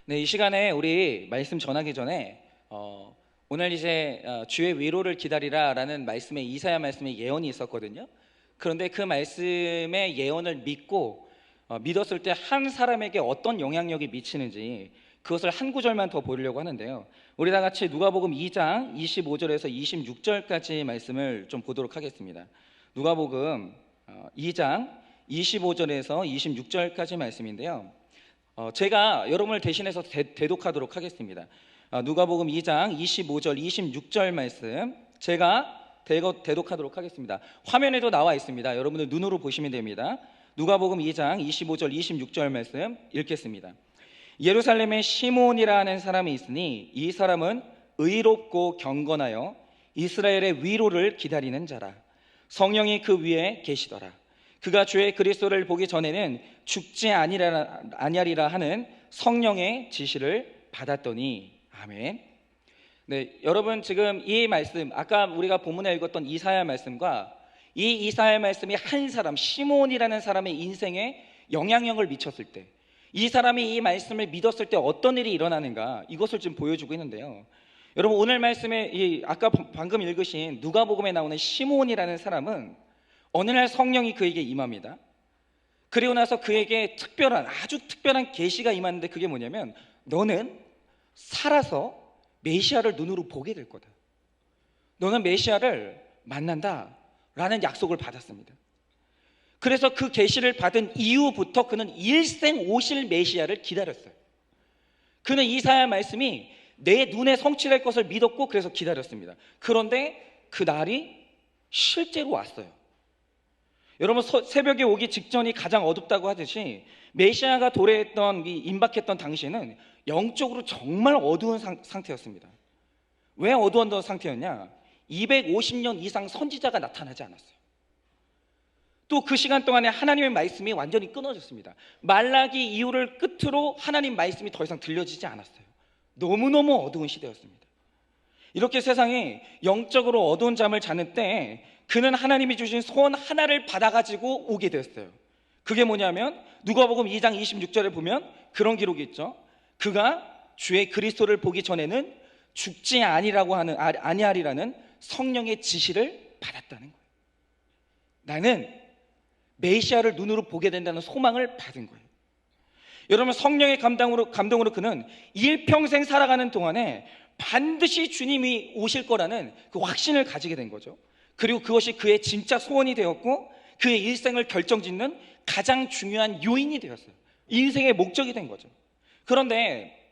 네, 이 시간에 우리 말씀 전하기 전에 오늘 이제 주의 위로를 기다리라라는 말씀에 이사야 말씀에 예언이 있었거든요. 그런데 그 말씀의 예언을 믿고 믿었을 때 한 사람에게 어떤 영향력이 미치는지 그것을 한 구절만 더 보려고 하는데요. 우리 다 같이 누가복음 2장 25절에서 26절까지 말씀을 좀 보도록 하겠습니다. 누가복음 2장 25절에서 26절까지 말씀인데요. 제가 여러분을 대신해서 대독하도록 하겠습니다. 누가복음 2장 25절 26절 말씀 제가 대독하도록 하겠습니다. 화면에도 나와 있습니다. 여러분들 눈으로 보시면 됩니다. 누가복음 2장 25절 26절 말씀 읽겠습니다. 예루살렘에 시몬이라는 사람이 있으니 이 사람은 의롭고 경건하여 이스라엘의 위로를 기다리는 자라. 성령이 그 위에 계시더라. 그가 주의 그리스도를 보기 전에는 죽지 아니하리라 하는 성령의 지시를 받았더니. 아멘. 네, 여러분 지금 이 말씀, 아까 우리가 본문에 읽었던 이사야 말씀과 이 이사야 말씀이 한 사람, 시몬이라는 사람의 인생에 영향력을 미쳤을 때, 이 사람이 이 말씀을 믿었을 때 어떤 일이 일어나는가, 이것을 지금 보여주고 있는데요. 여러분 오늘 말씀에 아까 방금 읽으신 누가복음에 나오는 시몬이라는 사람은 어느 날 성령이 그에게 임합니다. 그리고 나서 그에게 아주 특별한 계시가 임하는데 그게 뭐냐면 너는 살아서 메시아를 눈으로 보게 될 거다. 너는 메시아를 만난다 라는 약속을 받았습니다. 그래서 그 계시를 받은 이후부터 그는 일생 오실 메시아를 기다렸어요. 그는 이사야 말씀이 내 눈에 성취될 것을 믿었고 그래서 기다렸습니다. 그런데 그 날이 실제로 왔어요. 여러분 새벽에 오기 직전이 가장 어둡다고 하듯이 메시아가 도래했던 임박했던 당시에는 영적으로 정말 어두운 상태였습니다. 왜 어두웠던 상태였냐? 250년 이상 선지자가 나타나지 않았어요. 또 그 시간 동안에 하나님의 말씀이 완전히 끊어졌습니다. 말라기 이후를 끝으로 하나님 말씀이 더 이상 들려지지 않았어요. 너무너무 어두운 시대였습니다. 이렇게 세상에 영적으로 어두운 잠을 자는 때 그는 하나님이 주신 소원 하나를 받아가지고 오게 됐어요. 그게 뭐냐면 누가복음 2장 26절에 보면 그런 기록이 있죠. 그가 주의 그리스도를 보기 전에는 죽지 아니하리라는 성령의 지시를 받았다는 거예요. 나는 메시아를 눈으로 보게 된다는 소망을 받은 거예요. 여러분 성령의 감동으로 그는 일평생 살아가는 동안에 반드시 주님이 오실 거라는 그 확신을 가지게 된 거죠. 그리고 그것이 그의 진짜 소원이 되었고 그의 일생을 결정짓는 가장 중요한 요인이 되었어요. 인생의 목적이 된 거죠. 그런데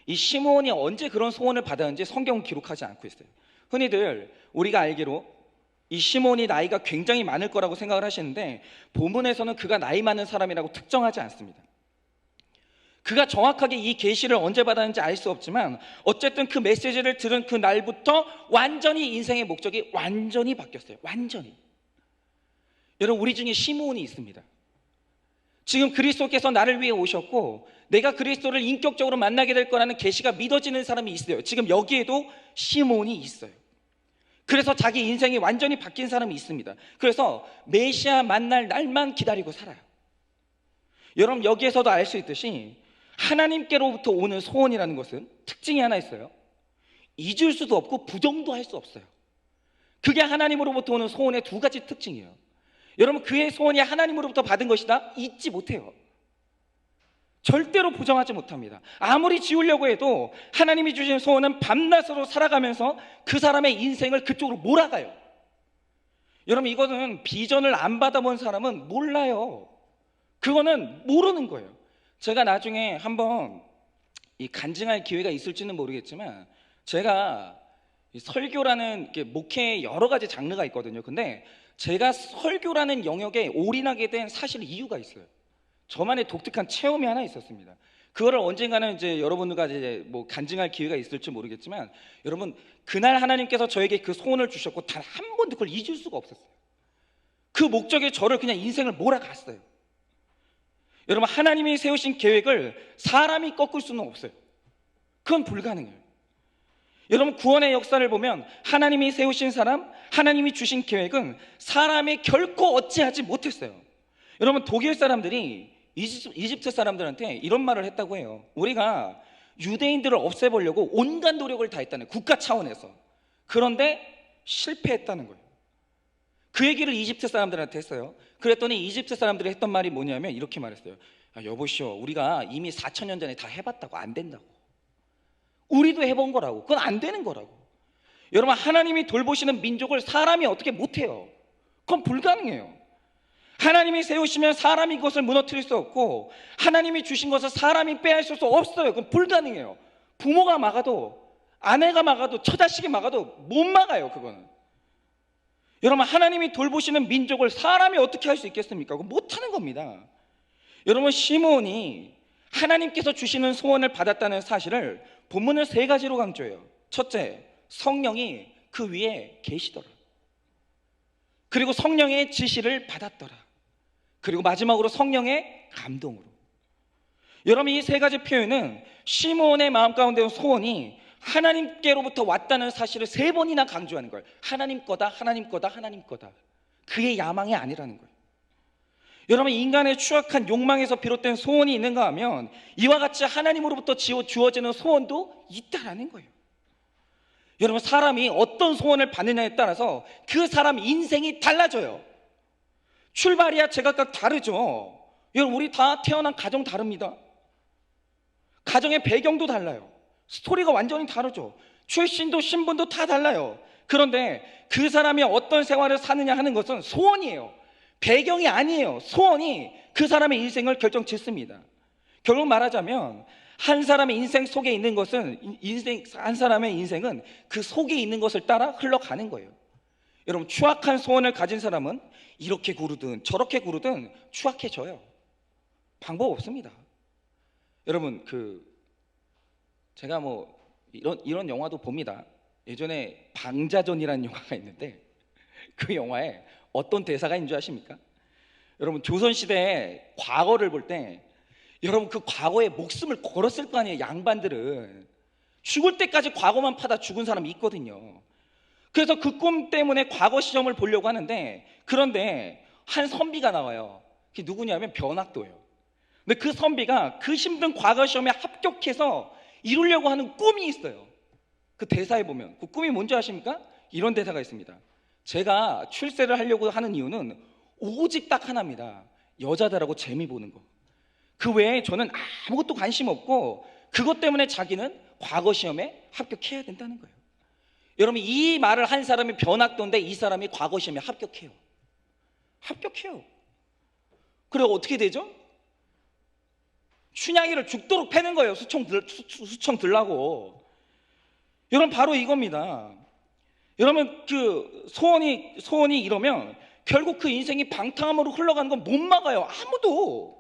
이 시몬이 언제 그런 소원을 받았는지 성경은 기록하지 않고 있어요. 흔히들 우리가 알기로 이 시몬이 나이가 굉장히 많을 거라고 생각을 하시는데 본문에서는 그가 나이 많은 사람이라고 특정하지 않습니다. 그가 정확하게 이 계시를 언제 받았는지 알 수 없지만 어쨌든 그 메시지를 들은 그 날부터 완전히 인생의 목적이 완전히 바뀌었어요. 완전히. 여러분 우리 중에 시몬이 있습니다. 지금 그리스도께서 나를 위해 오셨고 내가 그리스도를 인격적으로 만나게 될 거라는 계시가 믿어지는 사람이 있어요. 지금 여기에도 시몬이 있어요. 그래서 자기 인생이 완전히 바뀐 사람이 있습니다. 그래서 메시아 만날 날만 기다리고 살아요. 여러분 여기에서도 알 수 있듯이 하나님께로부터 오는 소원이라는 것은 특징이 하나 있어요. 잊을 수도 없고 부정도 할 수 없어요. 그게 하나님으로부터 오는 소원의 두 가지 특징이에요. 여러분 그의 소원이 하나님으로부터 받은 것이다? 잊지 못해요. 절대로 부정하지 못합니다. 아무리 지우려고 해도 하나님이 주신 소원은 밤낮으로 살아가면서 그 사람의 인생을 그쪽으로 몰아가요. 여러분 이거는 비전을 안 받아본 사람은 몰라요. 그거는 모르는 거예요. 제가 나중에 한번 간증할 기회가 있을지는 모르겠지만 제가 설교라는 목회의 여러 가지 장르가 있거든요. 근데 제가 설교라는 영역에 올인하게 된 사실 이유가 있어요. 저만의 독특한 체험이 하나 있었습니다. 그거를 언젠가는 이제 여러분들과 이제 간증할 기회가 있을지 모르겠지만 여러분 그날 하나님께서 저에게 그 소원을 주셨고 단 한 번도 그걸 잊을 수가 없었어요. 그 목적에 저를 그냥 인생을 몰아갔어요. 여러분 하나님이 세우신 계획을 사람이 꺾을 수는 없어요. 그건 불가능해요. 여러분 구원의 역사를 보면 하나님이 세우신 사람, 하나님이 주신 계획은 사람이 결코 어찌하지 못했어요. 여러분 독일 사람들이 이집트 사람들한테 이런 말을 했다고 해요. 우리가 유대인들을 없애보려고 온갖 노력을 다했다는, 국가 차원에서. 그런데 실패했다는 거예요. 그 얘기를 이집트 사람들한테 했어요. 그랬더니 이집트 사람들이 했던 말이 뭐냐면 이렇게 말했어요. 여보시오, 우리가 이미 4,000년 전에 다 해봤다고. 안 된다고. 우리도 해본 거라고. 그건 안 되는 거라고. 여러분, 하나님이 돌보시는 민족을 사람이 어떻게 못해요? 그건 불가능해요. 하나님이 세우시면 사람이 그것을 무너뜨릴 수 없고, 하나님이 주신 것을 사람이 빼앗을 수 없어요. 그건 불가능해요. 부모가 막아도, 아내가 막아도, 처자식이 막아도 못 막아요. 그거는. 여러분, 하나님이 돌보시는 민족을 사람이 어떻게 할 수 있겠습니까? 그건 못하는 겁니다. 여러분, 시므온이 하나님께서 주시는 소원을 받았다는 사실을 본문은 3가지로 강조해요. 첫째, 성령이 그 위에 계시더라. 그리고 성령의 지시를 받았더라. 그리고 마지막으로 성령의 감동으로. 여러분, 이 3가지 표현은 시므온의 마음 가운데 온 소원이 하나님께로부터 왔다는 사실을 3번이나 강조하는 거예요. 하나님 거다, 하나님 거다, 하나님 거다. 그의 야망이 아니라는 거예요. 여러분, 인간의 추악한 욕망에서 비롯된 소원이 있는가 하면 이와 같이 하나님으로부터 주어지는 소원도 있다라는 거예요. 여러분, 사람이 어떤 소원을 받느냐에 따라서 그 사람 인생이 달라져요. 출발이야 제각각 다르죠. 여러분, 우리 다 태어난 가정 다릅니다. 가정의 배경도 달라요. 스토리가 완전히 다르죠. 출신도 신분도 다 달라요. 그런데 그 사람이 어떤 생활을 사느냐 하는 것은 소원이에요. 배경이 아니에요. 소원이 그 사람의 인생을 결정짓습니다. 결국 말하자면 한 사람의 인생 속에 있는 것은, 한 사람의 인생은 그 속에 있는 것을 따라 흘러가는 거예요. 여러분, 추악한 소원을 가진 사람은 이렇게 구르든 저렇게 구르든 추악해져요. 방법 없습니다. 여러분, 제가 이런 영화도 봅니다. 예전에 방자전이라는 영화가 있는데 그 영화에 어떤 대사가 있는 줄 아십니까? 여러분, 조선시대의 과거를 볼 때 여러분, 그 과거에 목숨을 걸었을 거 아니에요. 양반들은 죽을 때까지 과거만 파다 죽은 사람이 있거든요. 그래서 그 꿈 때문에 과거 시험을 보려고 하는데, 그런데 한 선비가 나와요. 그게 누구냐면 변학도예요. 근데 그 선비가 그 힘든 과거 시험에 합격해서 이루려고 하는 꿈이 있어요. 그 대사에 보면 그 꿈이 뭔지 아십니까? 이런 대사가 있습니다. 제가 출세를 하려고 하는 이유는 오직 딱 하나입니다. 여자들하고 재미 보는 거. 그 외에 저는 아무것도 관심 없고, 그것 때문에 자기는 과거 시험에 합격해야 된다는 거예요. 여러분, 이 말을 한 사람이 변학도인데 이 사람이 과거 시험에 합격해요. 그리고 어떻게 되죠? 춘향이를 죽도록 패는 거예요. 수청 들라고. 여러분, 바로 이겁니다. 여러분, 그 소원이 이러면 결국 그 인생이 방탕함으로 흘러가는 건 못 막아요. 아무도.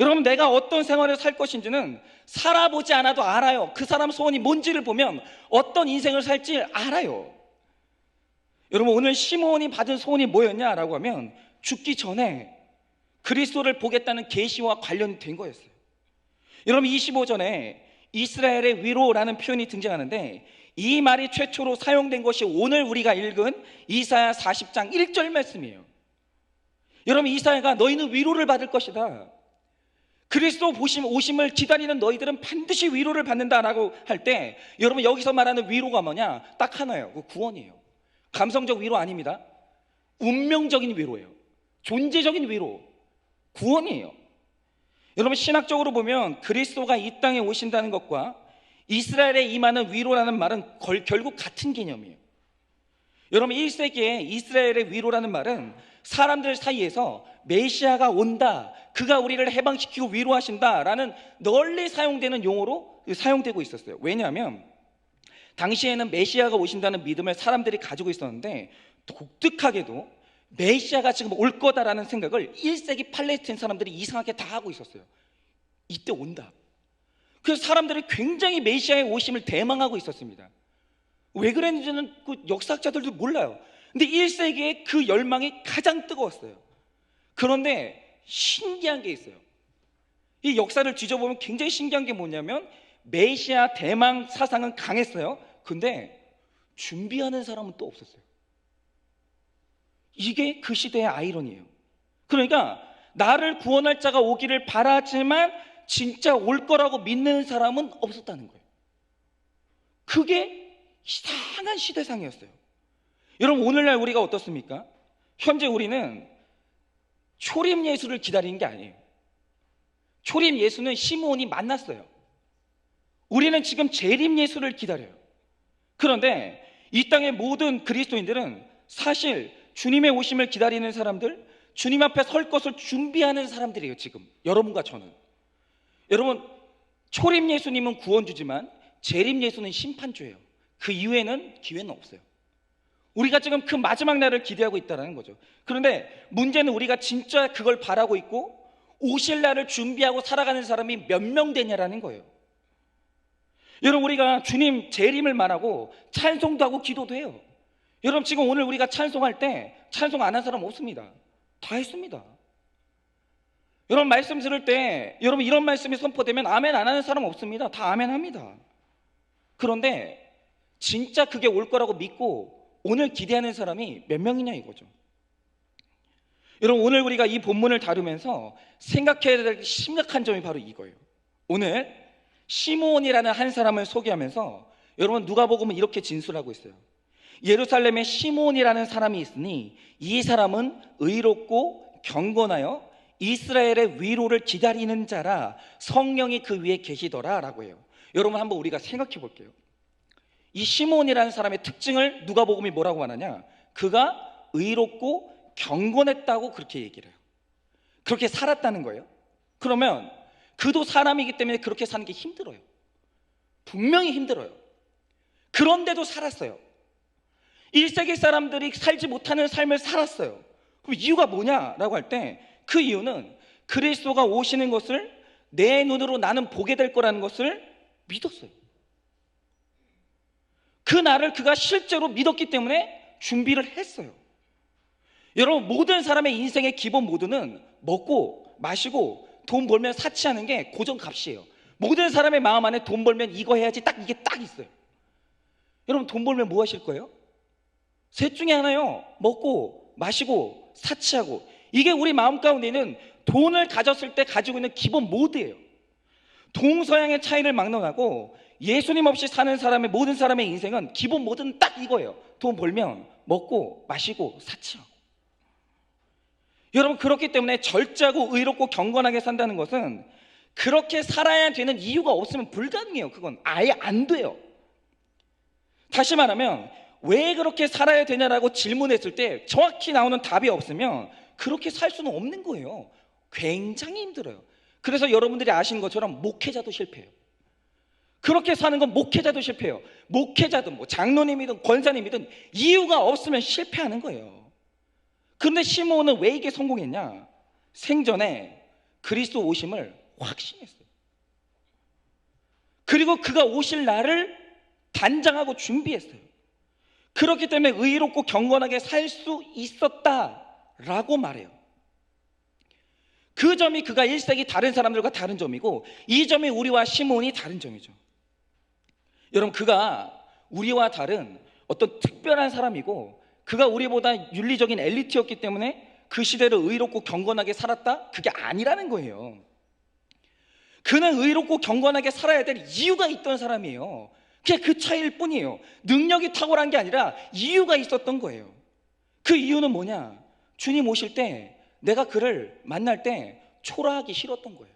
여러분, 내가 어떤 생활을 살 것인지는 살아보지 않아도 알아요. 그 사람 소원이 뭔지를 보면 어떤 인생을 살지 알아요. 여러분, 오늘 시므온이 받은 소원이 뭐였냐라고 하면 죽기 전에 그리스도를 보겠다는 계시와 관련된 거였어요. 여러분, 25절에 이스라엘의 위로라는 표현이 등장하는데, 이 말이 최초로 사용된 것이 오늘 우리가 읽은 이사야 40장 1절 말씀이에요. 여러분, 이사야가 너희는 위로를 받을 것이다, 그리스도 오심을 기다리는 너희들은 반드시 위로를 받는다라고 할 때, 여러분, 여기서 말하는 위로가 뭐냐? 딱 하나예요. 그 구원이에요. 감성적 위로 아닙니다. 운명적인 위로예요. 존재적인 위로, 구원이에요. 여러분, 신학적으로 보면 그리스도가 이 땅에 오신다는 것과 이스라엘에 임하는 위로라는 말은 결국 같은 개념이에요. 여러분, 1세기에 이스라엘의 위로라는 말은 사람들 사이에서 메시아가 온다, 그가 우리를 해방시키고 위로하신다라는 널리 사용되는 용어로 사용되고 있었어요. 왜냐하면 당시에는 메시아가 오신다는 믿음을 사람들이 가지고 있었는데, 독특하게도 메시아가 지금 올 거다라는 생각을 1세기 팔레스타인 사람들이 이상하게 다 하고 있었어요. 이때 온다. 그래서 사람들이 굉장히 메시아의 오심을 대망하고 있었습니다. 왜 그랬는지는 그 역사학자들도 몰라요. 근데 1세기에 그 열망이 가장 뜨거웠어요. 그런데 신기한 게 있어요. 이 역사를 뒤져보면 굉장히 신기한 게 뭐냐면, 메시아 대망 사상은 강했어요. 근데 준비하는 사람은 또 없었어요. 이게 그 시대의 아이러니예요. 그러니까 나를 구원할 자가 오기를 바라지만 진짜 올 거라고 믿는 사람은 없었다는 거예요. 그게 이상한 시대상이었어요. 여러분, 오늘날 우리가 어떻습니까? 현재 우리는 초림 예수를 기다리는 게 아니에요. 초림 예수는 시므온이 만났어요. 우리는 지금 재림 예수를 기다려요. 그런데 이 땅의 모든 그리스도인들은 사실 주님의 오심을 기다리는 사람들, 주님 앞에 설 것을 준비하는 사람들이에요. 지금 여러분과 저는. 여러분, 초림 예수님은 구원주지만 재림 예수는 심판주예요. 그 이후에는 기회는 없어요. 우리가 지금 그 마지막 날을 기대하고 있다는 거죠. 그런데 문제는 우리가 진짜 그걸 바라고 있고 오실 날을 준비하고 살아가는 사람이 몇 명 되냐라는 거예요. 여러분, 우리가 주님 재림을 말하고 찬송도 하고 기도도 해요. 여러분, 지금 오늘 우리가 찬송할 때 찬송 안 한 사람 없습니다. 다 했습니다. 여러분, 말씀 들을 때 여러분 이런 말씀이 선포되면 아멘 안 하는 사람 없습니다. 다 아멘 합니다. 그런데 진짜 그게 올 거라고 믿고 오늘 기대하는 사람이 몇 명이냐 이거죠. 여러분, 오늘 우리가 이 본문을 다루면서 생각해야 될 심각한 점이 바로 이거예요. 오늘 시므온이라는 한 사람을 소개하면서 여러분, 누가복음은 이렇게 진술하고 있어요. 예루살렘에 시므온이라는 사람이 있으니 이 사람은 의롭고 경건하여 이스라엘의 위로를 기다리는 자라, 성령이 그 위에 계시더라 라고 해요. 여러분, 한번 우리가 생각해 볼게요. 이 시므온이라는 사람의 특징을 누가복음이 뭐라고 말하냐? 그가 의롭고 경건했다고 그렇게 얘기를 해요. 그렇게 살았다는 거예요. 그러면 그도 사람이기 때문에 그렇게 사는 게 힘들어요. 분명히 힘들어요. 그런데도 살았어요. 1세기 사람들이 살지 못하는 삶을 살았어요. 그럼 이유가 뭐냐라고 할 때 그 이유는 그리스도가 오시는 것을 내 눈으로 나는 보게 될 거라는 것을 믿었어요. 그 날을 그가 실제로 믿었기 때문에 준비를 했어요. 여러분, 모든 사람의 인생의 기본 모드는 먹고 마시고 돈 벌면 사치하는 게 고정값이에요. 모든 사람의 마음 안에 돈 벌면 이거 해야지, 딱 이게 딱 있어요. 여러분, 돈 벌면 뭐 하실 거예요? 셋 중에 하나요. 먹고 마시고 사치하고. 이게 우리 마음 가운데는 돈을 가졌을 때 가지고 있는 기본 모드예요. 동서양의 차이를 막론하고 예수님 없이 사는 사람의 모든 사람의 인생은 기본 모드는 딱 이거예요. 돈 벌면 먹고 마시고 사치하고. 여러분, 그렇기 때문에 절제하고 의롭고 경건하게 산다는 것은 그렇게 살아야 되는 이유가 없으면 불가능해요. 그건 아예 안 돼요. 다시 말하면 왜 그렇게 살아야 되냐라고 질문했을 때 정확히 나오는 답이 없으면 그렇게 살 수는 없는 거예요. 굉장히 힘들어요. 그래서 여러분들이 아시는 것처럼 목회자도 실패해요. 그렇게 사는 건 목회자도 실패해요. 목회자든 뭐 장로님이든 권사님이든 이유가 없으면 실패하는 거예요. 그런데 시므온은 왜 이게 성공했냐? 생전에 그리스도 오심을 확신했어요. 그리고 그가 오실 날을 단장하고 준비했어요. 그렇기 때문에 의롭고 경건하게 살 수 있었다라고 말해요. 그 점이 그가 1세기 다른 사람들과 다른 점이고, 이 점이 우리와 시므온이 다른 점이죠. 여러분, 그가 우리와 다른 어떤 특별한 사람이고 그가 우리보다 윤리적인 엘리트였기 때문에 그 시대를 의롭고 경건하게 살았다? 그게 아니라는 거예요. 그는 의롭고 경건하게 살아야 될 이유가 있던 사람이에요. 그냥 그 차이일 뿐이에요. 능력이 탁월한 게 아니라 이유가 있었던 거예요. 그 이유는 뭐냐? 주님 오실 때 내가 그를 만날 때 초라하기 싫었던 거예요.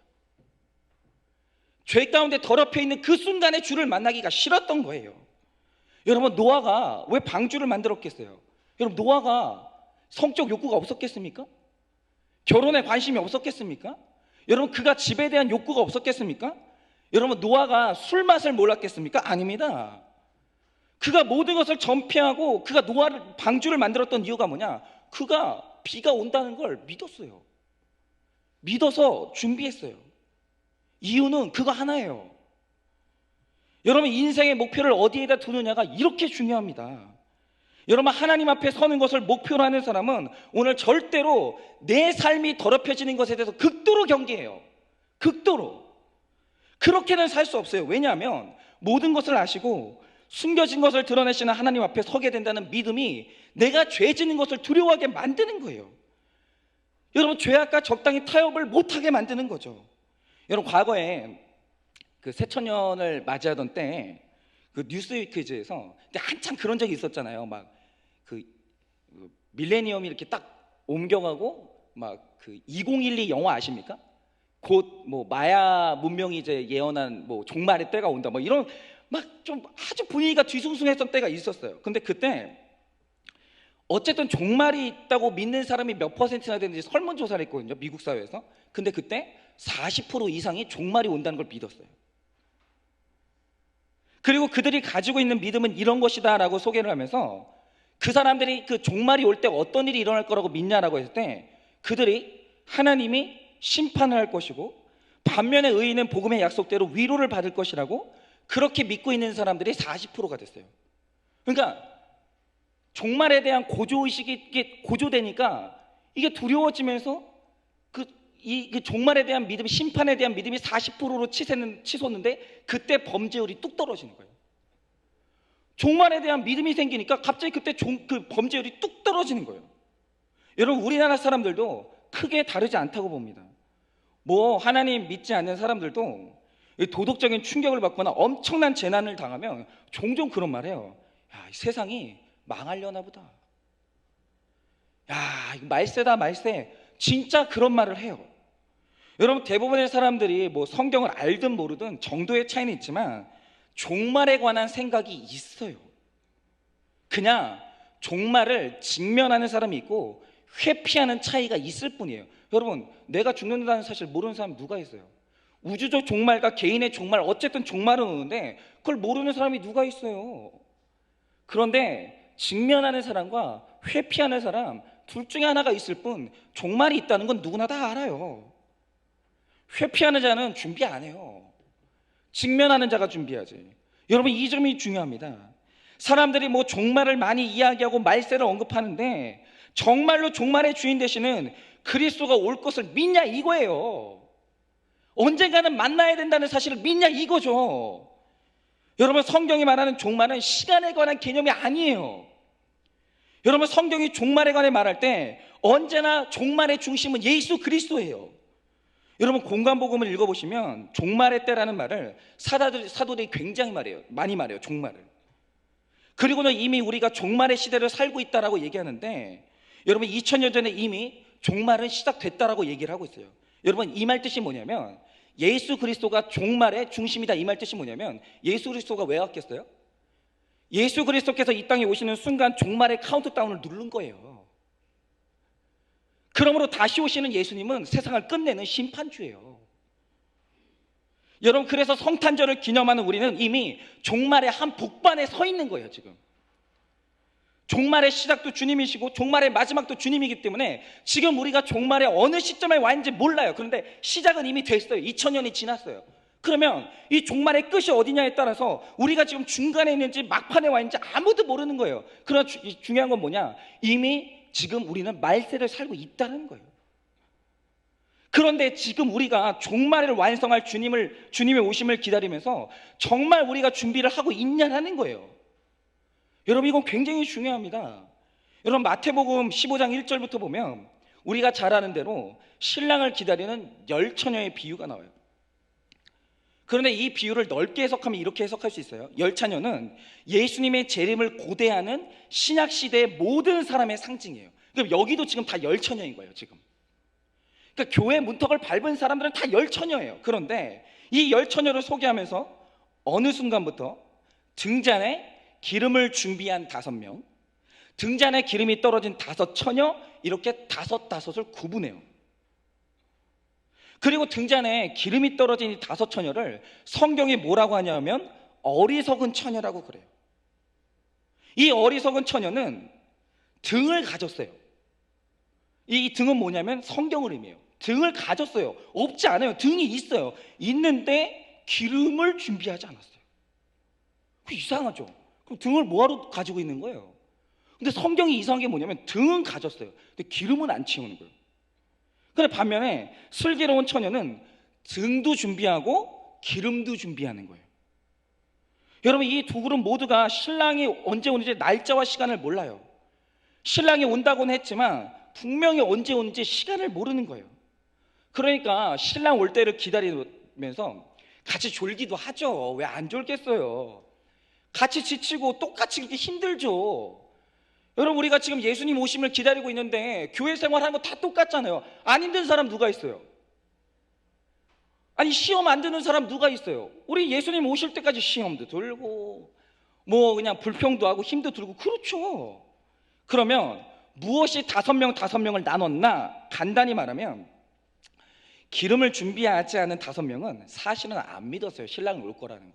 죄 가운데 더럽혀 있는 그 순간에 주를 만나기가 싫었던 거예요. 여러분, 노아가 왜 방주를 만들었겠어요? 여러분, 노아가 성적 욕구가 없었겠습니까? 결혼에 관심이 없었겠습니까? 여러분, 그가 집에 대한 욕구가 없었겠습니까? 여러분, 노아가 술 맛을 몰랐겠습니까? 아닙니다. 그가 모든 것을 전폐하고 그가 노아를 방주를 만들었던 이유가 뭐냐? 그가 비가 온다는 걸 믿었어요. 믿어서 준비했어요. 이유는 그거 하나예요. 여러분, 인생의 목표를 어디에다 두느냐가 이렇게 중요합니다. 여러분, 하나님 앞에 서는 것을 목표로 하는 사람은 오늘 절대로 내 삶이 더럽혀지는 것에 대해서 극도로 경계해요. 극도로. 그렇게는 살 수 없어요. 왜냐하면 모든 것을 아시고 숨겨진 것을 드러내시는 하나님 앞에 서게 된다는 믿음이 내가 죄 짓는 것을 두려워하게 만드는 거예요. 여러분, 죄악과 적당히 타협을 못하게 만드는 거죠. 여러분, 과거에 그 새천년을 맞이하던 때 그 뉴스위크에서 한참 그런 적이 있었잖아요. 막 그 밀레니엄이 이렇게 딱 옮겨가고 막 그 2012 영화 아십니까? 곧 뭐 마야 문명이 이제 예언한 뭐 종말의 때가 온다, 뭐 이런 막 좀 아주 분위기가 뒤숭숭했던 때가 있었어요. 근데 그때 어쨌든 종말이 있다고 믿는 사람이 몇 퍼센트나 되는지 설문조사를 했거든요, 미국 사회에서. 근데 그때 40% 이상이 종말이 온다는 걸 믿었어요. 그리고 그들이 가지고 있는 믿음은 이런 것이다 라고 소개를 하면서, 그 사람들이 그 종말이 올 때 어떤 일이 일어날 거라고 믿냐라고 했을 때, 그들이 하나님이 심판을 할 것이고 반면에 의인은 복음의 약속대로 위로를 받을 것이라고 그렇게 믿고 있는 사람들이 40%가 됐어요. 그러니까 종말에 대한 고조의식이 이게 고조되니까 이게 두려워지면서 그 종말에 대한 믿음이, 심판에 대한 믿음이 40%로 치솟는데 그때 범죄율이 뚝 떨어지는 거예요. 종말에 대한 믿음이 생기니까 갑자기 그때 그 범죄율이 뚝 떨어지는 거예요. 여러분, 우리나라 사람들도 크게 다르지 않다고 봅니다. 뭐 하나님 믿지 않는 사람들도 도덕적인 충격을 받거나 엄청난 재난을 당하면 종종 그런 말 해요. 야, 이 세상이 망하려나 보다. 야, 이거 말세다 말세. 진짜 그런 말을 해요. 여러분, 대부분의 사람들이 뭐 성경을 알든 모르든 정도의 차이는 있지만 종말에 관한 생각이 있어요. 그냥 종말을 직면하는 사람이 있고 회피하는 차이가 있을 뿐이에요. 여러분, 내가 죽는다는 사실 모르는 사람 누가 있어요? 우주적 종말과 개인의 종말, 어쨌든 종말은 오는데 그걸 모르는 사람이 누가 있어요? 그런데 직면하는 사람과 회피하는 사람 둘 중에 하나가 있을 뿐, 종말이 있다는 건 누구나 다 알아요. 회피하는 자는 준비 안 해요. 직면하는 자가 준비하지. 여러분, 이 점이 중요합니다. 사람들이 뭐 종말을 많이 이야기하고 말세를 언급하는데 정말로 종말의 주인 되시는 그리스도가 올 것을 믿냐 이거예요. 언젠가는 만나야 된다는 사실을 믿냐 이거죠. 여러분, 성경이 말하는 종말은 시간에 관한 개념이 아니에요. 여러분, 성경이 종말에 관해 말할 때 언제나 종말의 중심은 예수 그리스도예요. 여러분, 공관복음을 읽어보시면 종말의 때라는 말을 사도들이 굉장히 많이 말해요. 종말을. 그리고는 이미 우리가 종말의 시대를 살고 있다라고 얘기하는데, 여러분, 2000년 전에 이미 종말은 시작됐다라고 얘기를 하고 있어요. 여러분, 이 말 뜻이 뭐냐면 예수 그리스도가 종말의 중심이다, 이 말 뜻이 뭐냐면 예수 그리스도가 왜 왔겠어요? 예수 그리스도께서 이 땅에 오시는 순간 종말의 카운트다운을 누른 거예요. 그러므로 다시 오시는 예수님은 세상을 끝내는 심판주예요. 여러분, 그래서 성탄절을 기념하는 우리는 이미 종말의 한 북반에 서 있는 거예요. 지금 종말의 시작도 주님이시고 종말의 마지막도 주님이기 때문에 지금 우리가 종말의 어느 시점에 와 있는지 몰라요. 그런데 시작은 이미 됐어요. 2000년이 지났어요. 그러면 이 종말의 끝이 어디냐에 따라서 우리가 지금 중간에 있는지 막판에 와 있는지 아무도 모르는 거예요. 그러나 중요한 건 뭐냐? 이미 지금 우리는 말세를 살고 있다는 거예요. 그런데 지금 우리가 종말을 완성할 주님의 오심을 기다리면서 정말 우리가 준비를 하고 있냐라는 거예요. 여러분, 이건 굉장히 중요합니다. 여러분, 마태복음 15장 1절부터 보면 우리가 잘 아는 대로 신랑을 기다리는 열처녀의 비유가 나와요. 그런데 이 비유를 넓게 해석하면 이렇게 해석할 수 있어요. 열처녀는 예수님의 재림을 고대하는 신약시대의 모든 사람의 상징이에요. 그럼 여기도 지금 다 열처녀인 거예요. 지금 그러니까 교회 문턱을 밟은 사람들은 다 열처녀예요. 그런데 이 열처녀를 소개하면서 어느 순간부터 등잔에 기름을 준비한 5명, 등잔에 기름이 떨어진 5처녀, 이렇게 5을 구분해요. 그리고 등잔에 기름이 떨어진 이 5처녀를 성경이 뭐라고 하냐면 어리석은 처녀라고 그래요. 이 어리석은 처녀는 등을 가졌어요. 이 등은 뭐냐면 성경을 의미해요. 등을 가졌어요. 없지 않아요. 등이 있어요. 있는데 기름을 준비하지 않았어요. 이상하죠? 그럼 등을 뭐하러 가지고 있는 거예요? 근데 성경이 이상한 게 뭐냐면 등은 가졌어요. 근데 기름은 안 채우는 거예요. 근데 반면에 슬기로운 처녀는 등도 준비하고 기름도 준비하는 거예요. 여러분, 이 두 그룹 모두가 신랑이 언제 오는지 날짜와 시간을 몰라요. 신랑이 온다고는 했지만 분명히 언제 오는지 시간을 모르는 거예요. 그러니까 신랑 올 때를 기다리면서 같이 졸기도 하죠. 왜 안 졸겠어요? 같이 지치고 똑같이 그렇게 힘들죠. 여러분, 우리가 지금 예수님 오심을 기다리고 있는데 교회 생활하는 거 다 똑같잖아요. 안 힘든 사람 누가 있어요? 아니, 시험 안 드는 사람 누가 있어요? 우리 예수님 오실 때까지 시험도 들고 뭐 그냥 불평도 하고 힘도 들고 그렇죠. 그러면 무엇이 5명을 나눴나? 간단히 말하면 기름을 준비하지 않은 5명은 사실은 안 믿었어요. 신랑이 올 거라는 걸.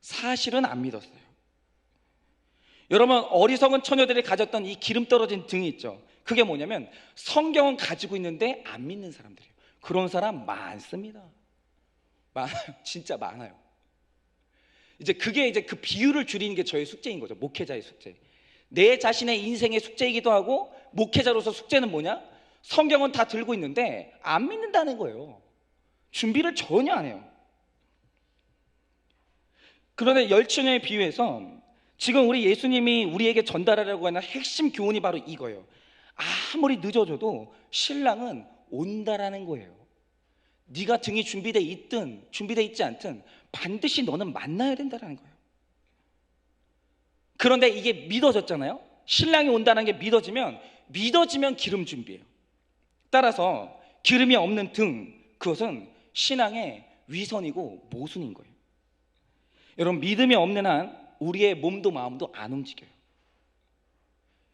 사실은 안 믿었어요. 여러분, 어리석은 처녀들이 가졌던 이 기름 떨어진 등이 있죠. 그게 뭐냐면 성경은 가지고 있는데 안 믿는 사람들이에요. 그런 사람 많습니다. 많아요. 진짜 많아요. 이제 그게 이제 그 비율을 줄이는 게 저의 숙제인 거죠. 목회자의 숙제. 내 자신의 인생의 숙제이기도 하고, 목회자로서 숙제는 뭐냐? 성경은 다 들고 있는데 안 믿는다는 거예요. 준비를 전혀 안 해요. 그런데 열처녀의 비유에서 지금 우리 예수님이 우리에게 전달하려고 하는 핵심 교훈이 바로 이거예요. 아무리 늦어져도 신랑은 온다라는 거예요. 네가 등이 준비되어 있든 준비되어 있지 않든 반드시 너는 만나야 된다는 거예요. 그런데 이게 믿어졌잖아요. 신랑이 온다는 게 믿어지면 기름 준비예요. 따라서 기름이 없는 등, 그것은 신앙의 위선이고 모순인 거예요. 여러분, 믿음이 없는 한 우리의 몸도 마음도 안 움직여요.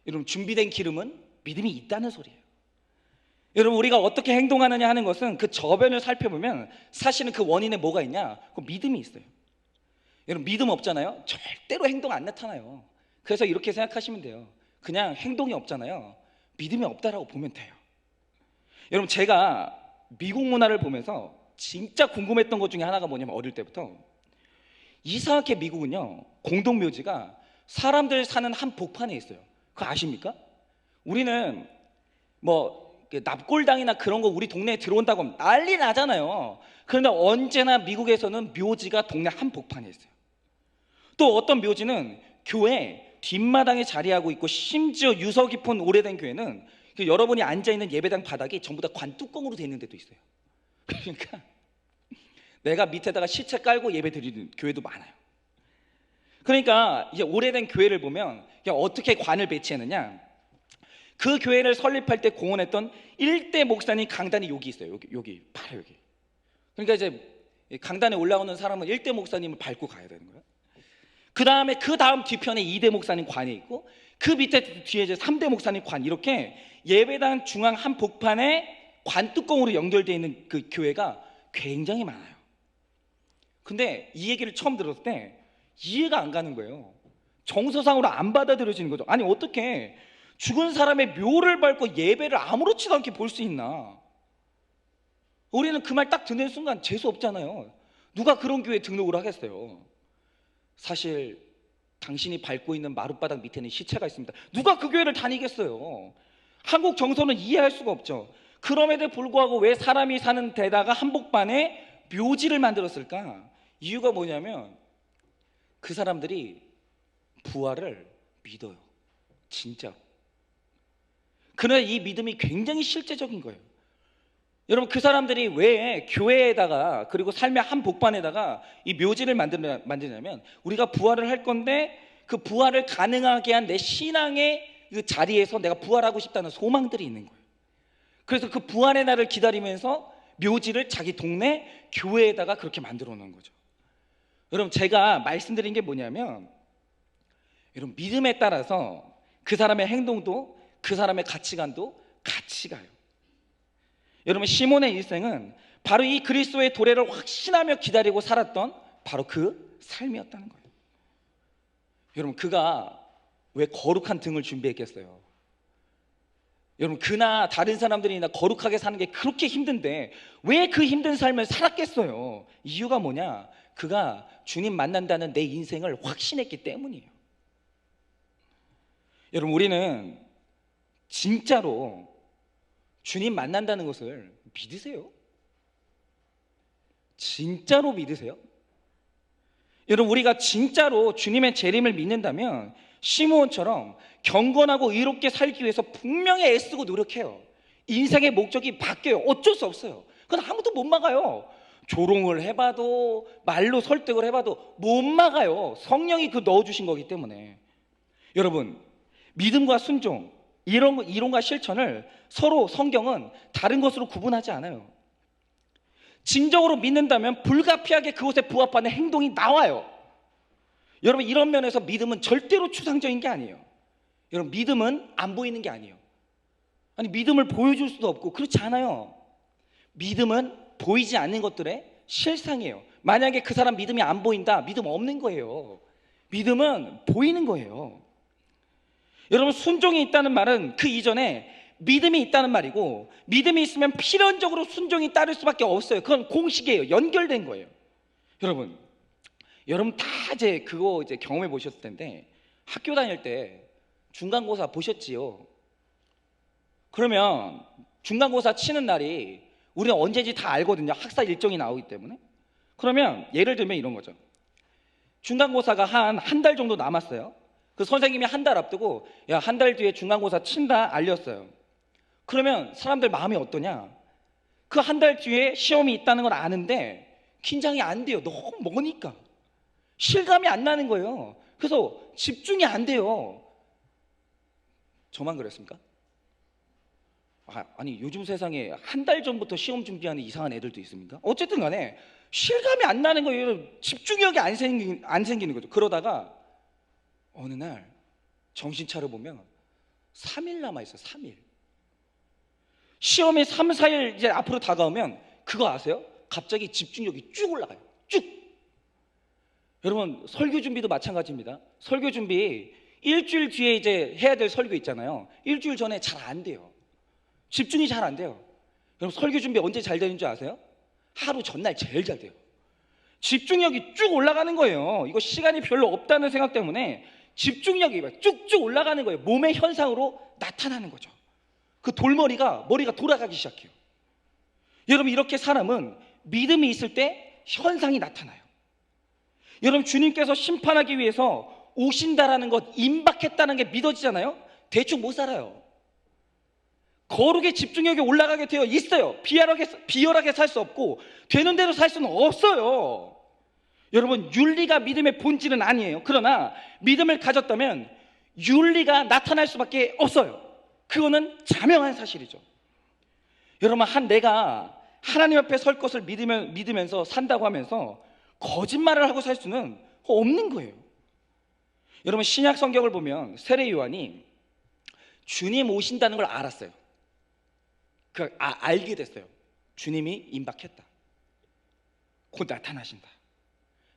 여러분, 준비된 기름은 믿음이 있다는 소리예요. 여러분, 우리가 어떻게 행동하느냐 하는 것은 그 저변을 살펴보면 사실은 그 원인에 뭐가 있냐? 그 믿음이 있어요. 여러분, 믿음 없잖아요? 절대로 행동 안 나타나요. 그래서 이렇게 생각하시면 돼요. 그냥 행동이 없잖아요. 믿음이 없다라고 보면 돼요. 여러분, 제가 미국 문화를 보면서 진짜 궁금했던 것 중에 하나가 뭐냐면, 어릴 때부터 이상하게 미국은요, 공동묘지가 사람들 사는 한 복판에 있어요. 그거 아십니까? 우리는 뭐 납골당이나 그런 거 우리 동네에 들어온다고 하면 난리 나잖아요. 그런데 언제나 미국에서는 묘지가 동네 한 복판에 있어요. 또 어떤 묘지는 교회 뒷마당에 자리하고 있고, 심지어 유서 깊은 오래된 교회는 여러분이 앉아있는 예배당 바닥이 전부 다 관뚜껑으로 되어 있는 데도 있어요. 그러니까 내가 밑에다가 시체 깔고 예배 드리는 교회도 많아요. 그러니까 이제 오래된 교회를 보면 어떻게 관을 배치했느냐, 그 교회를 설립할 때 공헌했던 일대 목사님 강단이 여기 있어요. 여기 바로 여기. 그러니까 이제 강단에 올라오는 사람은 일대 목사님을 밟고 가야 되는 거예요. 그 다음 뒤편에 2대 목사님 관이 있고, 그 밑에 뒤에 이제 3대 목사님 관, 이렇게 예배당 중앙 한 복판에 관뚜껑으로 연결되어 있는 그 교회가 굉장히 많아요. 근데 이 얘기를 처음 들었을 때 이해가 안 가는 거예요. 정서상으로 안 받아들여지는 거죠. 아니, 어떻게 죽은 사람의 묘를 밟고 예배를 아무렇지도 않게 볼 수 있나? 우리는 그 말 딱 듣는 순간 재수 없잖아요. 누가 그런 교회에 등록을 하겠어요? 사실 당신이 밟고 있는 마룻바닥 밑에는 시체가 있습니다. 누가 그 교회를 다니겠어요? 한국 정서는 이해할 수가 없죠. 그럼에도 불구하고 왜 사람이 사는 데다가 한복판에 묘지를 만들었을까? 이유가 뭐냐면 그 사람들이 부활을 믿어요. 진짜. 그러나 이 믿음이 굉장히 실제적인 거예요. 여러분, 그 사람들이 왜 교회에다가, 그리고 삶의 한 복판에다가 이 묘지를 만드냐면, 우리가 부활을 할 건데 그 부활을 가능하게 한 내 신앙의 그 자리에서 내가 부활하고 싶다는 소망들이 있는 거예요. 그래서 그 부활의 날을 기다리면서 묘지를 자기 동네 교회에다가 그렇게 만들어 놓은 거죠. 여러분, 제가 말씀드린 게 뭐냐면, 여러분, 믿음에 따라서 그 사람의 행동도, 그 사람의 가치관도 같이 가요. 여러분, 시몬의 일생은 바로 이 그리스도의 도래를 확신하며 기다리고 살았던 바로 그 삶이었다는 거예요. 여러분, 그가 왜 거룩한 등을 준비했겠어요? 여러분, 그나 다른 사람들이나 거룩하게 사는 게 그렇게 힘든데 왜 그 힘든 삶을 살았겠어요? 이유가 뭐냐? 그가 주님 만난다는 내 인생을 확신했기 때문이에요. 여러분, 우리는 진짜로 주님 만난다는 것을 믿으세요? 진짜로 믿으세요? 여러분, 우리가 진짜로 주님의 재림을 믿는다면 시므온처럼 경건하고 의롭게 살기 위해서 분명히 애쓰고 노력해요. 인생의 목적이 바뀌어요. 어쩔 수 없어요. 그건 아무도 못 막아요. 조롱을 해봐도 말로 설득을 해봐도 못 막아요. 성령이 그 넣어주신 거기 때문에. 여러분, 믿음과 순종, 이론과 실천을 서로 성경은 다른 것으로 구분하지 않아요. 진정으로 믿는다면 불가피하게 그것에 부합하는 행동이 나와요. 여러분, 이런 면에서 믿음은 절대로 추상적인 게 아니에요. 여러분, 믿음은 안 보이는 게 아니에요. 아니, 믿음을 보여줄 수도 없고 그렇지 않아요. 믿음은 보이지 않는 것들의 실상이에요. 만약에 그 사람 믿음이 안 보인다, 믿음 없는 거예요. 믿음은 보이는 거예요. 여러분, 순종이 있다는 말은 그 이전에 믿음이 있다는 말이고, 믿음이 있으면 필연적으로 순종이 따를 수밖에 없어요. 그건 공식이에요. 연결된 거예요. 여러분 다 그거 경험해 보셨을 텐데, 학교 다닐 때 중간고사 보셨지요? 그러면 중간고사 치는 날이 우리는 언제인지 다 알거든요. 학사 일정이 나오기 때문에. 그러면 예를 들면 이런 거죠. 중간고사가 한 달 정도 남았어요. 그 선생님이 한 달 앞두고, 야, 한 달 뒤에 중간고사 친다 알렸어요. 그러면 사람들 마음이 어떠냐? 그 한 달 뒤에 시험이 있다는 걸 아는데 긴장이 안 돼요. 너무 머니까 실감이 안 나는 거예요. 그래서 집중이 안 돼요. 저만 그랬습니까? 아니, 요즘 세상에 한 달 전부터 시험 준비하는 이상한 애들도 있습니까? 어쨌든 간에 실감이 안 나는 거예요. 집중력이 안 생기는 거죠. 그러다가 어느 날 정신 차려보면 3일 남아있어요. 3일. 시험이 3, 4일 이제 앞으로 다가오면 그거 아세요? 갑자기 집중력이 쭉 올라가요. 쭉. 여러분, 설교 준비도 마찬가지입니다. 설교 준비 일주일 뒤에 이제 해야 될 설교 있잖아요. 일주일 전에 잘 안 돼요. 집중이 잘 안 돼요. 여러분, 설교 준비 언제 잘 되는 줄 아세요? 하루 전날 제일 잘 돼요. 집중력이 쭉 올라가는 거예요. 이거 시간이 별로 없다는 생각 때문에 집중력이 쭉쭉 올라가는 거예요. 몸의 현상으로 나타나는 거죠. 그 머리가 돌아가기 시작해요. 여러분, 이렇게 사람은 믿음이 있을 때 현상이 나타나요. 여러분, 주님께서 심판하기 위해서 오신다라는 것, 임박했다는 게 믿어지잖아요. 대충 못 살아요. 거룩의 집중력이 올라가게 되어 있어요. 비열하게 살 수 없고 되는 대로 살 수는 없어요. 여러분, 윤리가 믿음의 본질은 아니에요. 그러나 믿음을 가졌다면 윤리가 나타날 수밖에 없어요. 그거는 자명한 사실이죠. 여러분, 내가 하나님 앞에 설 것을 믿으면서 산다고 하면서 거짓말을 하고 살 수는 없는 거예요. 여러분, 신약 성경을 보면 세례 요한이 주님 오신다는 걸 알았어요. 알게 됐어요. 주님이 임박했다. 곧 나타나신다.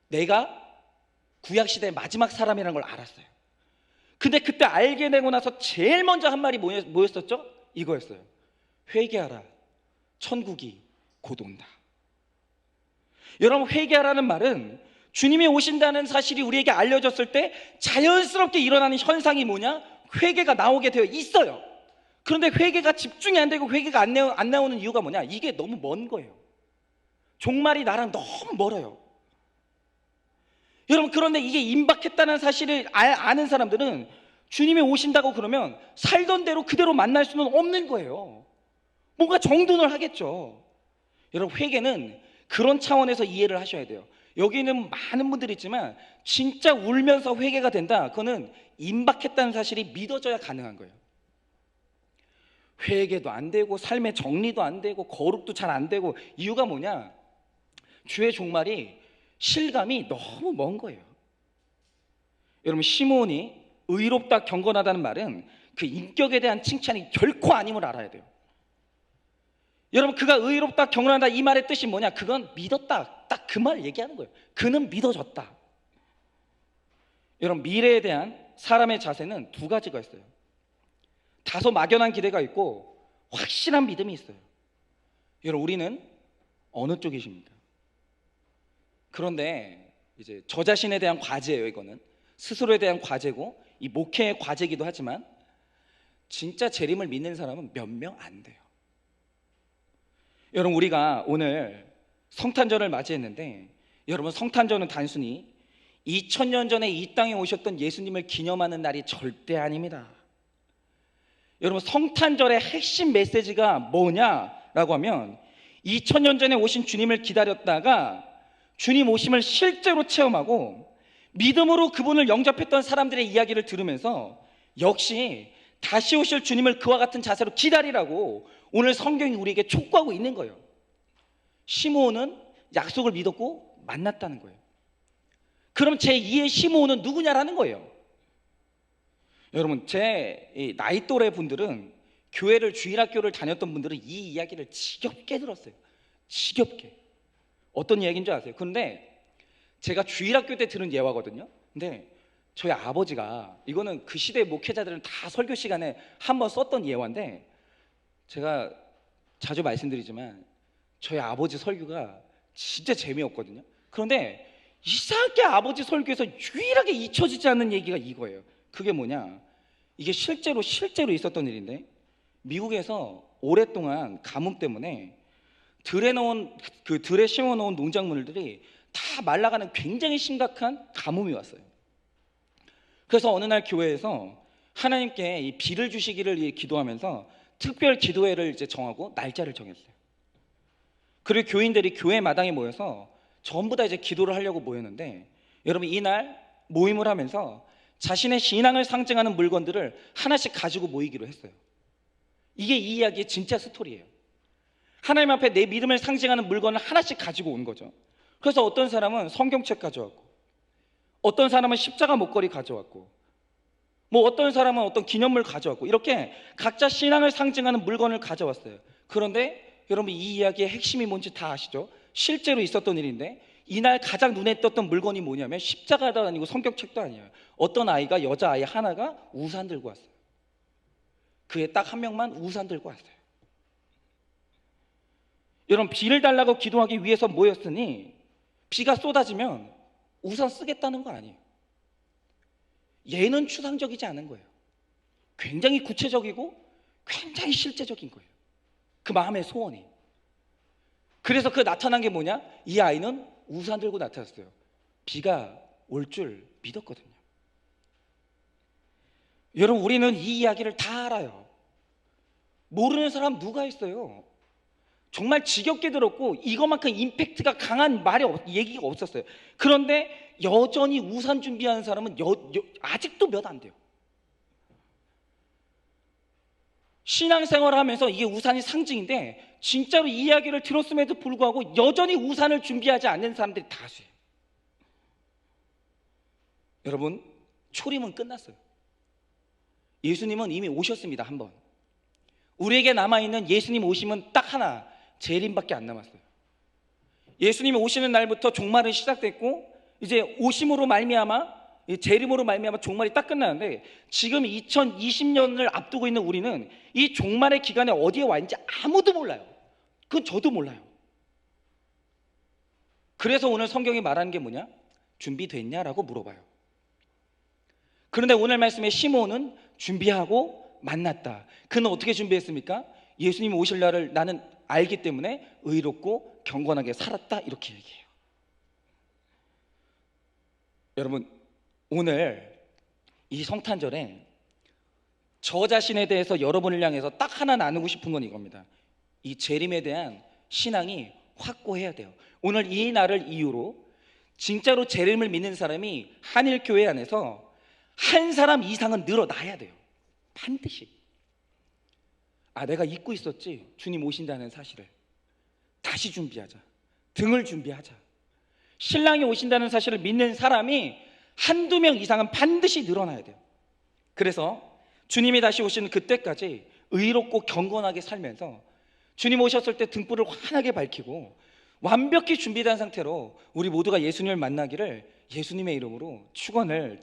내가 구약시대의 마지막 사람이라는 걸 알았어요. 근데 그때 알게 되고 나서 제일 먼저 한 말이 뭐였었죠? 이거였어요. 회개하라. 천국이 곧 온다. 여러분, 회개하라는 말은 주님이 오신다는 사실이 우리에게 알려졌을 때 자연스럽게 일어나는 현상이 뭐냐? 회개가 나오게 되어 있어요. 그런데 회개가 집중이 안 되고 회개가 안 나오는 이유가 뭐냐? 이게 너무 먼 거예요. 종말이 나랑 너무 멀어요. 여러분, 그런데 이게 임박했다는 사실을 아는 사람들은 주님이 오신다고 그러면 살던 대로 그대로 만날 수는 없는 거예요. 뭔가 정돈을 하겠죠. 여러분, 회개는 그런 차원에서 이해를 하셔야 돼요. 여기는 많은 분들이 있지만 진짜 울면서 회개가 된다, 그거는 임박했다는 사실이 믿어져야 가능한 거예요. 회개도 안 되고 삶의 정리도 안 되고 거룩도 잘 안 되고, 이유가 뭐냐? 주의 종말이 실감이 너무 먼 거예요. 여러분, 시므온이 의롭다 경건하다는 말은 그 인격에 대한 칭찬이 결코 아님을 알아야 돼요. 여러분, 그가 의롭다 경건하다 이 말의 뜻이 뭐냐? 그건 믿었다, 딱 그 말 얘기하는 거예요. 그는 믿어졌다. 여러분, 미래에 대한 사람의 자세는 두 가지가 있어요. 다소 막연한 기대가 있고 확실한 믿음이 있어요. 여러분, 우리는 어느 쪽이십니까? 그런데 이제 저 자신에 대한 과제예요. 이거는 스스로에 대한 과제고 이 목회의 과제이기도 하지만 진짜 재림을 믿는 사람은 몇 명 안 돼요. 여러분, 우리가 오늘 성탄절을 맞이했는데, 여러분, 성탄절은 단순히 2000년 전에 이 땅에 오셨던 예수님을 기념하는 날이 절대 아닙니다. 여러분, 성탄절의 핵심 메시지가 뭐냐라고 하면 2000년 전에 오신 주님을 기다렸다가 주님 오심을 실제로 체험하고 믿음으로 그분을 영접했던 사람들의 이야기를 들으면서 역시 다시 오실 주님을 그와 같은 자세로 기다리라고 오늘 성경이 우리에게 촉구하고 있는 거예요. 시므온은 약속을 믿었고 만났다는 거예요. 그럼 제2의 시므온은 누구냐라는 거예요. 여러분, 제 나이 또래 분들은 교회를, 주일학교를 다녔던 분들은 이 이야기를 지겹게 들었어요. 지겹게. 어떤 이야기인 줄 아세요? 그런데 제가 주일학교 때 들은 예화거든요. 근데 저희 아버지가, 이거는 그 시대의 목회자들은 다 설교 시간에 한번 썼던 예화인데, 제가 자주 말씀드리지만 저희 아버지 설교가 진짜 재미없거든요. 그런데 이상하게 아버지 설교에서 유일하게 잊혀지지 않는 얘기가 이거예요. 그게 뭐냐, 이게 실제로 있었던 일인데, 미국에서 오랫동안 가뭄 때문에 들에 심어놓은 농작물들이 다 말라가는 굉장히 심각한 가뭄이 왔어요. 그래서 어느 날 교회에서 하나님께 이 비를 주시기를 기도하면서 특별 기도회를 이제 정하고 날짜를 정했어요. 그리고 교인들이 교회 마당에 모여서 전부 다 이제 기도를 하려고 모였는데, 여러분, 이날 모임을 하면서 자신의 신앙을 상징하는 물건들을 하나씩 가지고 모이기로 했어요. 이게 이 이야기의 진짜 스토리예요. 하나님 앞에 내 믿음을 상징하는 물건을 하나씩 가지고 온 거죠. 그래서 어떤 사람은 성경책 가져왔고, 어떤 사람은 십자가 목걸이 가져왔고, 어떤 사람은 어떤 기념물 가져왔고, 이렇게 각자 신앙을 상징하는 물건을 가져왔어요. 그런데 여러분, 이 이야기의 핵심이 뭔지 다 아시죠? 실제로 있었던 일인데, 이날 가장 눈에 띄었던 물건이 뭐냐면 십자가도 아니고 성경책도 아니에요. 어떤 아이가, 여자아이 하나가 우산 들고 왔어요. 그에 딱 한 명만 우산 들고 왔어요. 여러분, 비를 달라고 기도하기 위해서 모였으니 비가 쏟아지면 우산 쓰겠다는 거 아니에요. 얘는 추상적이지 않은 거예요. 굉장히 구체적이고 굉장히 실제적인 거예요. 그 마음의 소원이. 그래서 그 나타난 게 뭐냐? 이 아이는 우산 들고 나타났어요. 비가 올 줄 믿었거든요. 여러분, 우리는 이 이야기를 다 알아요. 모르는 사람 누가 있어요? 정말 지겹게 들었고 이거만큼 임팩트가 강한 얘기가 없었어요. 그런데 여전히 우산 준비하는 사람은 아직도 몇 안 돼요. 신앙생활을 하면서 이게 우산이 상징인데 진짜로 이 이야기를 들었음에도 불구하고 여전히 우산을 준비하지 않는 사람들이 다수예요. 여러분, 초림은 끝났어요. 예수님은 이미 오셨습니다. 한 번. 우리에게 남아있는 예수님 오심은 딱 하나, 재림밖에 안 남았어요. 예수님이 오시는 날부터 종말은 시작됐고, 이제 오심으로 말미암아, 재림으로 말미암아 종말이 딱 끝나는데, 지금 2020년을 앞두고 있는 우리는 이 종말의 기간에 어디에 와 있는지 아무도 몰라요. 그건 저도 몰라요. 그래서 오늘 성경이 말하는 게 뭐냐? 준비됐냐라고 물어봐요. 그런데 오늘 말씀에 시므온은 준비하고 만났다. 그는 어떻게 준비했습니까? 예수님이 오실 날을 나는 알기 때문에 의롭고 경건하게 살았다, 이렇게 얘기해요. 여러분, 오늘 이 성탄절에 저 자신에 대해서 여러분을 향해서 딱 하나 나누고 싶은 건 이겁니다. 이 재림에 대한 신앙이 확고해야 돼요. 오늘 이 날을 이유로 진짜로 재림을 믿는 사람이 한일교회 안에서 한 사람 이상은 늘어나야 돼요. 반드시. 내가 잊고 있었지, 주님 오신다는 사실을. 다시 준비하자. 등을 준비하자. 신랑이 오신다는 사실을 믿는 사람이 한두 명 이상은 반드시 늘어나야 돼요. 그래서 주님이 다시 오시는 그때까지 의롭고 경건하게 살면서 주님 오셨을 때 등불을 환하게 밝히고 완벽히 준비된 상태로 우리 모두가 예수님을 만나기를 예수님의 이름으로 축원을